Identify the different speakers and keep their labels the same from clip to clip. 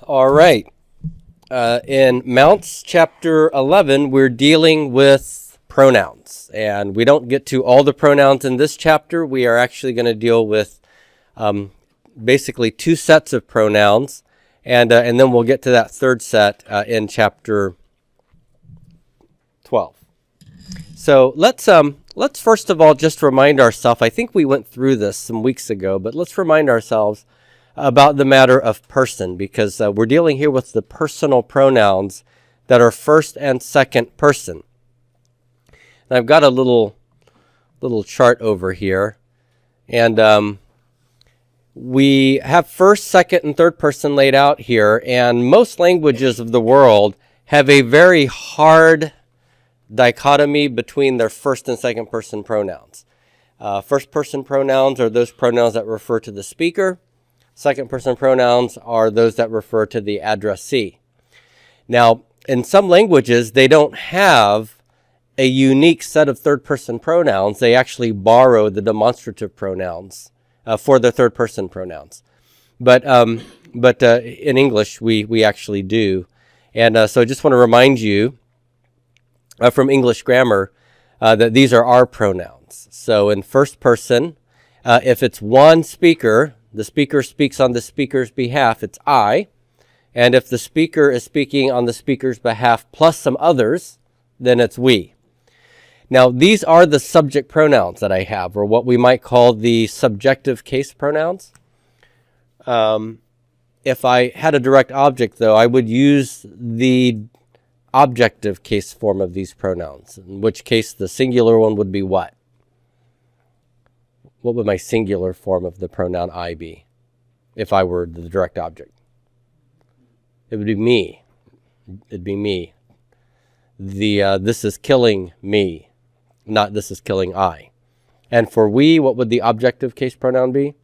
Speaker 1: All right. In Mounce chapter 11, we're dealing with pronouns. And we don't get to all the pronouns in this chapter. We are actually going to deal with basically two sets of pronouns. And then we'll get to that third set in chapter 12. So let's first of all just remind ourselves, I think we went through this some weeks ago, but let's remind ourselves about the matter of person, because we're dealing here with the personal pronouns that are first and second person. And I've got a little chart over here, and we have first, second, and third person laid out here, and most languages of the world have a very hard dichotomy between their first and second person pronouns. First person pronouns are those pronouns that refer to the speaker. Second person pronouns are those that refer to the addressee. Now, in some languages, they don't have a unique set of third person pronouns. They actually borrow the demonstrative pronouns for the third person pronouns. But in English, we actually do. And so I just want to remind you from English grammar that these are our pronouns. So in first person, if it's one speaker, the speaker speaks on the speaker's behalf, it's I. And if the speaker is speaking on the speaker's behalf plus some others, then it's we. Now, these are the subject pronouns that I have, or what we might call the subjective case pronouns. If I had a direct object, though, I would use the objective case form of these pronouns, in which case the singular one would be what? What would my singular form of the pronoun I be if I were the direct object? It would be me. It'd be me. This is killing me, not this is killing I. And for we, what would the objective case pronoun be?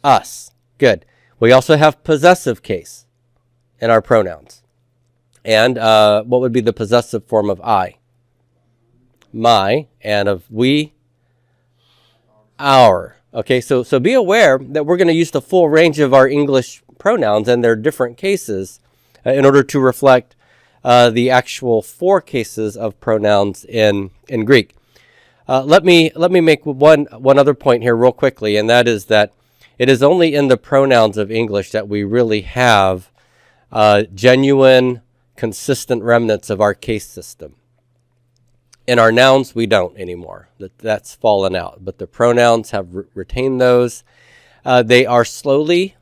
Speaker 1: Us. Good. We also have possessive case in our pronouns. And what would be the possessive form of I? My. And of we? Our. Okay, so be aware that we're going to use the full range of our English pronouns and their different cases in order to reflect the actual four cases of pronouns in Greek. Let me make one other point here real quickly, and that is that it is only in the pronouns of English that we really have genuine, consistent remnants of our case system. In our nouns, we don't anymore. That's fallen out. But the pronouns have retained those. They are slowly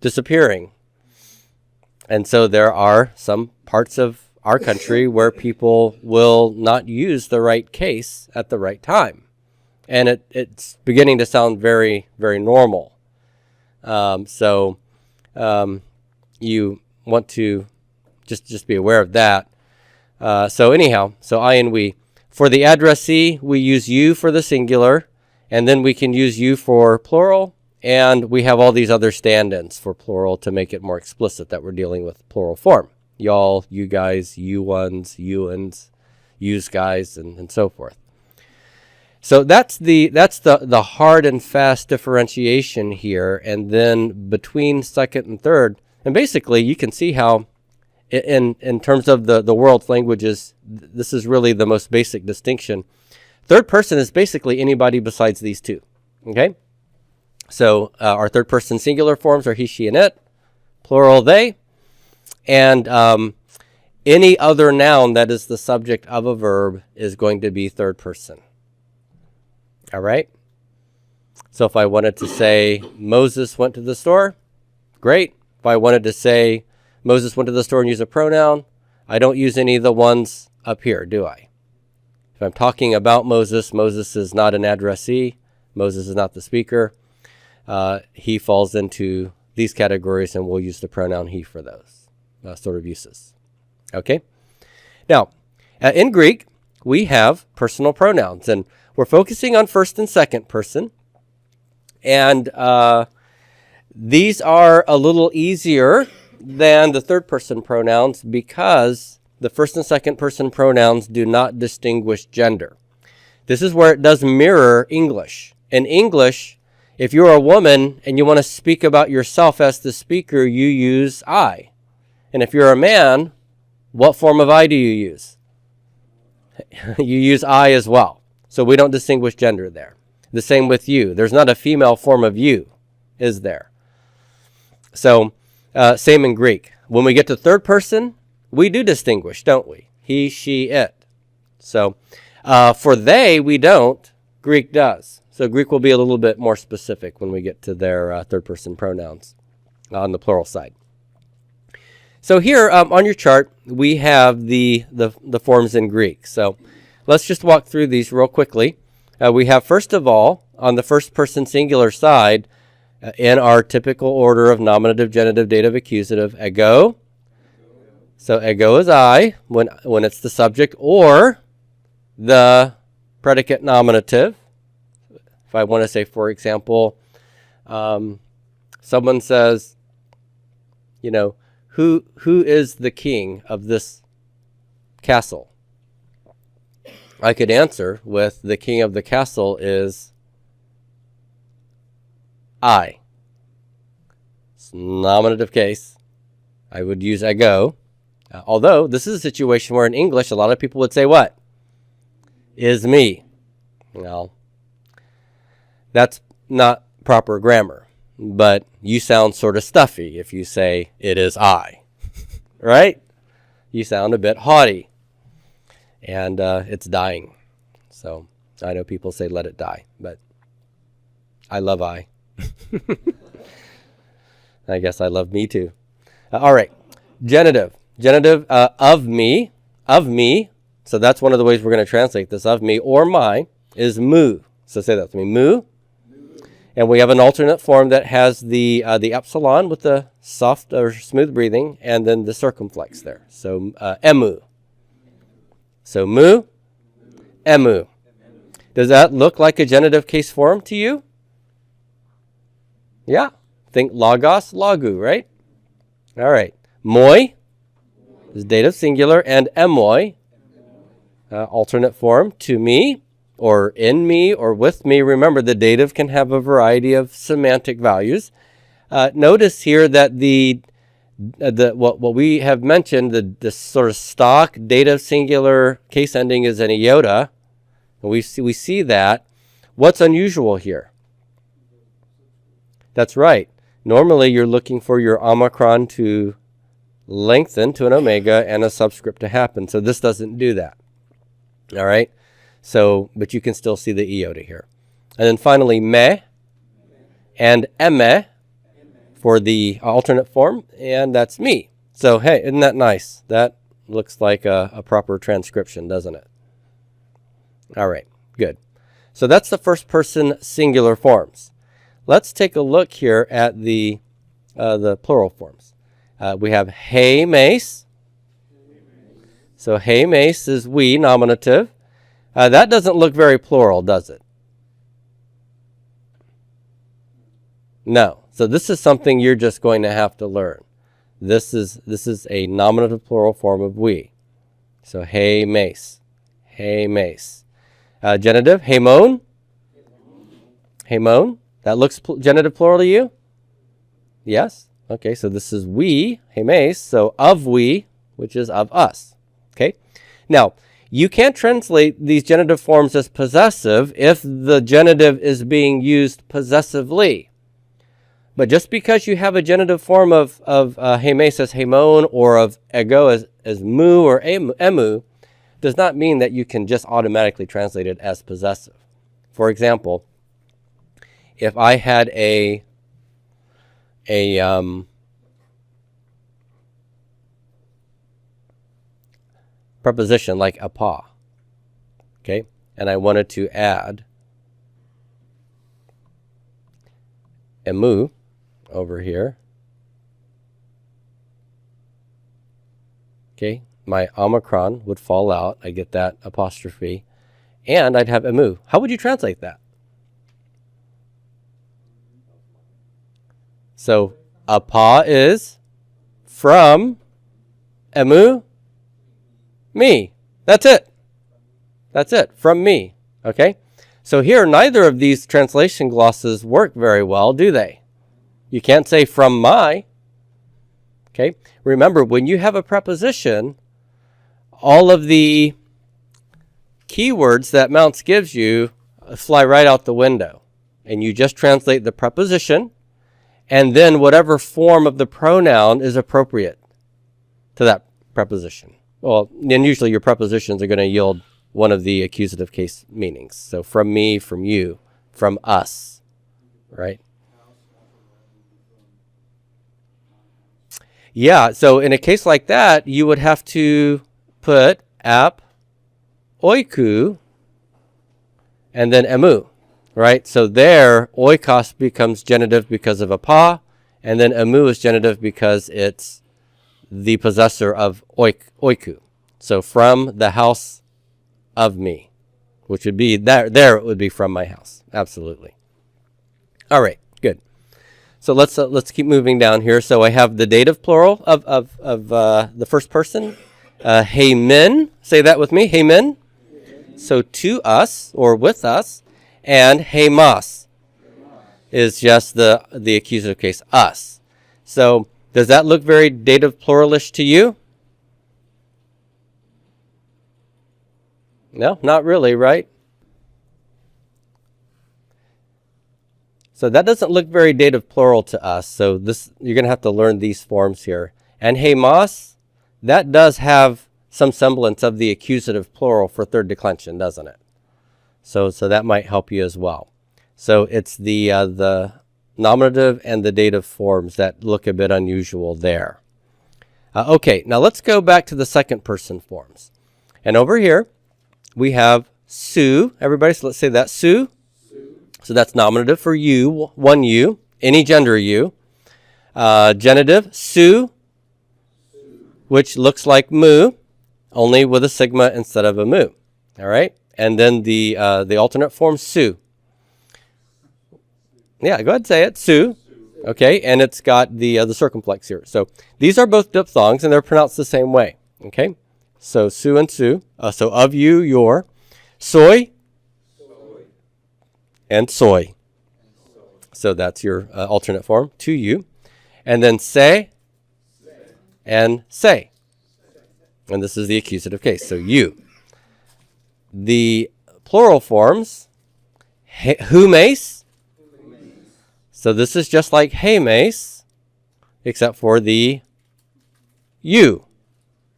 Speaker 1: disappearing. And so there are some parts of our country where people will not use the right case at the right time. And it's beginning to sound very, very normal. So you want to just be aware of that. So anyhow, so I and we. For the addressee, we use you for the singular, and then we can use you for plural, and we have all these other stand-ins for plural to make it more explicit that we're dealing with plural form. Y'all, you guys, you ones, you uns, yous guys, and so forth. So that's the hard and fast differentiation here, and then between second and third, and basically you can see how in terms of the world's languages, this is really the most basic distinction. Third person is basically anybody besides these two. Okay? So our third person singular forms are he, she, and it. Plural, they. And any other noun that is the subject of a verb is going to be third person. All right? So if I wanted to say Moses went to the store, great. If I wanted to say Moses went to the store and use a pronoun, I don't use any of the ones up here, do I? If I'm talking about Moses, Moses is not an addressee. Moses is not the speaker. He falls into these categories, and we'll use the pronoun he for those sort of uses. Okay? Now, in Greek, we have personal pronouns, and we're focusing on first and second person. And these are a little easier than the third person pronouns because the first and second person pronouns do not distinguish gender. This is where it does mirror English. In English, If you're a woman and you want to speak about yourself as the speaker, you use I. And if you're a man, what form of I do you use? You use I as well. So we don't distinguish gender there. The same with you. There's not a female form of you, is there? So same in Greek. When we get to third person, we do distinguish, don't we? He, she, it. So for they, we don't. Greek does. So Greek will be a little bit more specific when we get to their third person pronouns on the plural side. So here on your chart, we have the forms in Greek. So let's just walk through these real quickly. We have, first of all, on the first person singular side, in our typical order of nominative, genitive, dative, accusative, ego. So ego is I when it's the subject or the predicate nominative. If I want to say, for example, someone says, you know, who is the king of this castle? I could answer with the king of the castle is I. It's nominative case. I would use ego. Although this is a situation where in English a lot of people would say what? Is me. Well, that's not proper grammar. But you sound sort of stuffy if you say it is I. Right? You sound a bit haughty. And it's dying. So I know people say let it die, but I love I. I guess I love me too. All right. Genitive. Genitive of me. Of me. So that's one of the ways we're going to translate this. Of me or my is mu. So say that with me. Mu. And we have an alternate form that has the epsilon with the soft or smooth breathing and then the circumflex there. So emu. So mu, emu. Does that look like a genitive case form to you? Yeah. Think logos, logu, right? All right. Moi is dative singular, and emoi, alternate form, to me, or in me, or with me. Remember, the dative can have a variety of semantic values. Notice here that what we have mentioned, the sort of stock dative singular case ending is an iota. And we see that. What's unusual here? That's right. Normally you're looking for your omicron to lengthen to an omega and a subscript to happen. So this doesn't do that. All right. So, but you can still see the iota here. And then finally, me and eme for the alternate form, and that's me. So, hey, isn't that nice? That looks like a proper transcription, doesn't it? All right, good. So that's the first person singular forms. Let's take a look here at the plural forms. We have hey mace. So hey mace is we, nominative. That doesn't look very plural, does it? No. So this is something you're just going to have to learn. This is a nominative plural form of we. So hey mace. Hey mace. Genitive, hey moan. Hey moan. That looks genitive plural to you? Yes? Okay, so this is we, hey mace, so of we, which is of us. Okay? Now, you can't translate these genitive forms as possessive if the genitive is being used possessively. But just because you have a genitive form of hey mace as hey moan or of ego as mu or emu does not mean that you can just automatically translate it as possessive. For example, if I had a preposition like apa, okay, and I wanted to add emu over here, okay, my omicron would fall out. I get that apostrophe, and I'd have emu. How would you translate that? So apa is from emu, me. That's it. That's it. From me. Okay? So here, neither of these translation glosses work very well, do they? You can't say from my. Okay. Remember, when you have a preposition, all of the keywords that Mounce gives you fly right out the window. And you just translate the preposition and then whatever form of the pronoun is appropriate to that preposition. Well, then usually your prepositions are going to yield one of the accusative case meanings. So from me, from you, from us, right? Yeah, so in a case like that, you would have to put ap, oiku, and then emu, right? So there, oikos becomes genitive because of a pa, and then emu is genitive because it's the possessor of oiku. So from the house of me, which would be there it would be from my house. Absolutely. All right, good. So let's keep moving down here. So I have the dative plural of the first person. Hey men, say that with me. Hey men. So to us or with us, and hey mas is just the accusative case, us. So does that look very dative pluralish to you? No, not really, right? So that doesn't look very dative plural to us. So this you're going to have to learn these forms here. And hey mas, that does have some semblance of the accusative plural for third declension, doesn't it? So that might help you as well. So it's the nominative and the dative forms that look a bit unusual there. Okay, now let's go back to the second person forms. And over here, we have Sue. Everybody, so let's say that Sue. So that's nominative for you, one you, any gender you. Genitive, Sue, which looks like mu, only with a sigma instead of a mu. All right? And then the alternate form, Sue. Yeah, go ahead and say it, Sue. Okay, and it's got the circumflex here. So these are both diphthongs, and they're pronounced the same way. Okay? So Sue and Sue. So of you, your. Soy. And soy. So that's your alternate form, to you. And then say and say. And this is the accusative case, so you. The plural forms, humes. So this is just like hey mace, except for the you.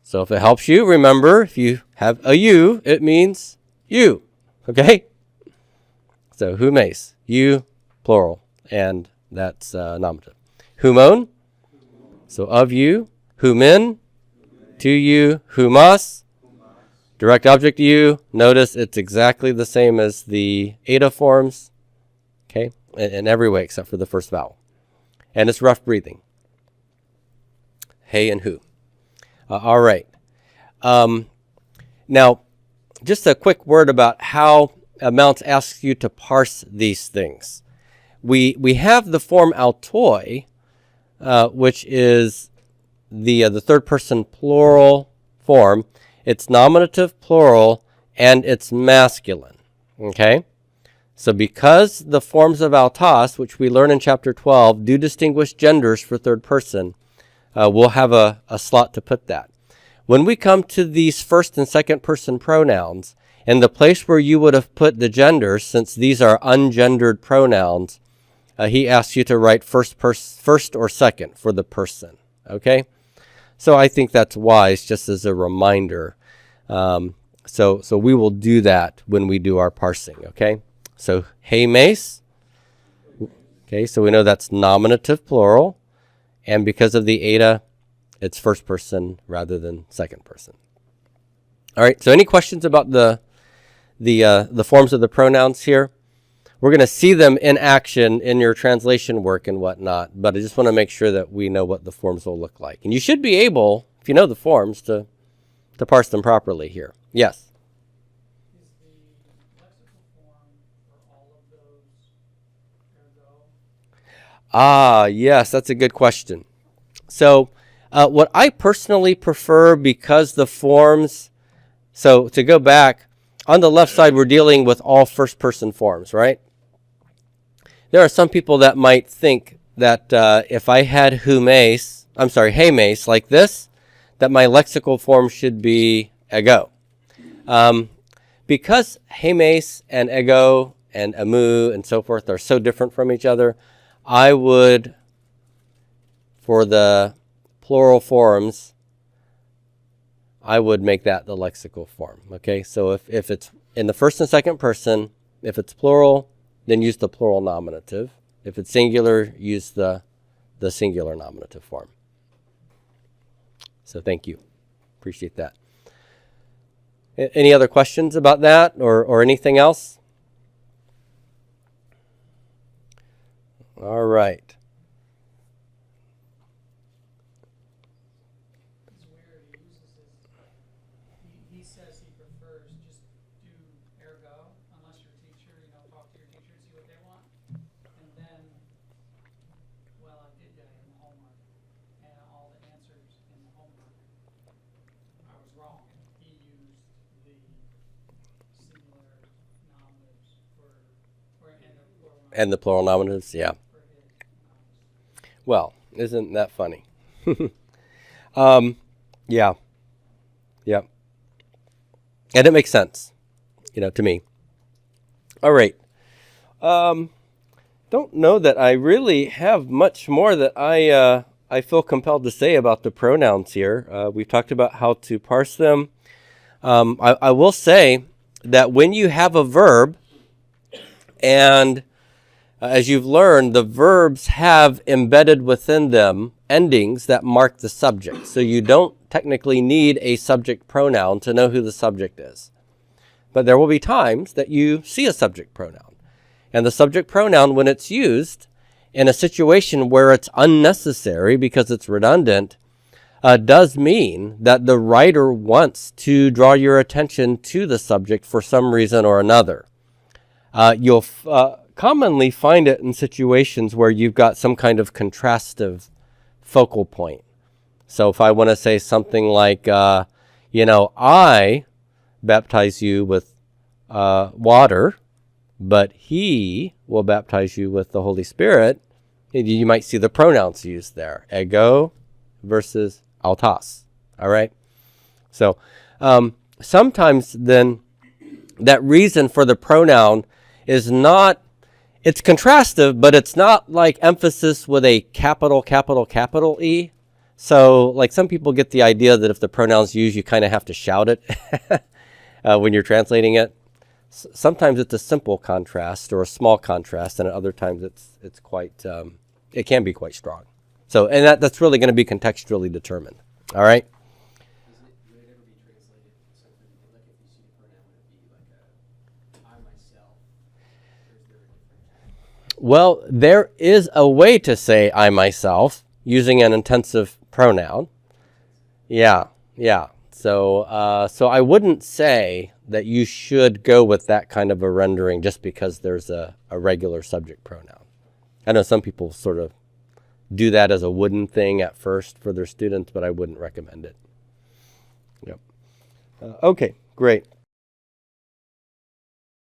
Speaker 1: So if it helps you, remember, if you have a you, it means you. Okay? So humes, you, plural, and that's nominative. Humon, so of you. Humin, to you. Humas, direct object you. Notice it's exactly the same as the eta forms, okay, in every way except for the first vowel. And it's rough breathing. Hey and who. All right. Now, just a quick word about how Mounce asks you to parse these things. We have the form autoi, which is the third person plural form. It's nominative plural and it's masculine. Okay? So because the forms of autos, which we learn in chapter 12, do distinguish genders for third person, we'll have a slot to put that. When we come to these first and second person pronouns, in the place where you would have put the genders, since these are ungendered pronouns, he asks you to write first or second for the person. Okay? So I think that's wise, just as a reminder. So we will do that when we do our parsing. Okay? So hey mace. Okay, so we know that's nominative plural, and because of the eta, it's first person rather than second person. All right. So any questions about the forms of the pronouns here? We're going to see them in action in your translation work and whatnot, but I just want to make sure that we know what the forms will look like. And you should be able, if you know the forms, to parse them properly here. Yes?
Speaker 2: Is the lexical form for all of those ergo?
Speaker 1: Yes, that's a good question. So what I personally prefer, because the forms, so to go back, on the left side, we're dealing with all first-person forms, right? There are some people that might think that if I had hey mace like this, that my lexical form should be ego. Because hey mace and ego and amu and so forth are so different from each other, I would, for the plural forms, I would make that the lexical form. Okay, so if it's in the first and second person, if it's plural, then use the plural nominative. If it's singular, use the singular nominative form. So thank you. Appreciate that. Any other questions about that or anything else? All right.
Speaker 2: It's weird. He uses his. He says he prefers just do ergo, unless your teacher, talk to your teacher and see what they want. And then, well, I did that in the homework, and all the answers in the homework, I was wrong. He used the singular nominatives
Speaker 1: And the plural nominatives, yeah. Well, isn't that funny? Yeah. Yeah. And it makes sense, to me. All right. Don't know that I really have much more that I feel compelled to say about the pronouns here. We've talked about how to parse them. I will say that when you have a verb, and as you've learned, the verbs have embedded within them endings that mark the subject. So you don't technically need a subject pronoun to know who the subject is. But there will be times that you see a subject pronoun. And the subject pronoun, when it's used in a situation where it's unnecessary because it's redundant, does mean that the writer wants to draw your attention to the subject for some reason or another. You'll commonly find it in situations where you've got some kind of contrastive focal point. So if I want to say something like, I baptize you with water, but he will baptize you with the Holy Spirit, you might see the pronouns used there. Ego versus autos. All right? So sometimes then that reason for the pronoun is not, it's contrastive, but it's not like emphasis with a capital E. So like some people get the idea that if the pronoun's used, you kind of have to shout it when you're translating it. Sometimes it's a simple contrast or a small contrast, and at other times it's quite, it can be quite strong. So, and that's really going to be contextually determined. All right?
Speaker 3: Would it ever be translated something like if you see the pronoun, would it be like I myself? Or is there a different?
Speaker 1: Well, there is a way to say I myself using an intensive pronoun. Yeah. So I wouldn't say that you should go with that kind of a rendering just because there's a regular subject pronoun. I know some people sort of do that as a wooden thing at first for their students, but I wouldn't recommend it. Yep. Okay, great.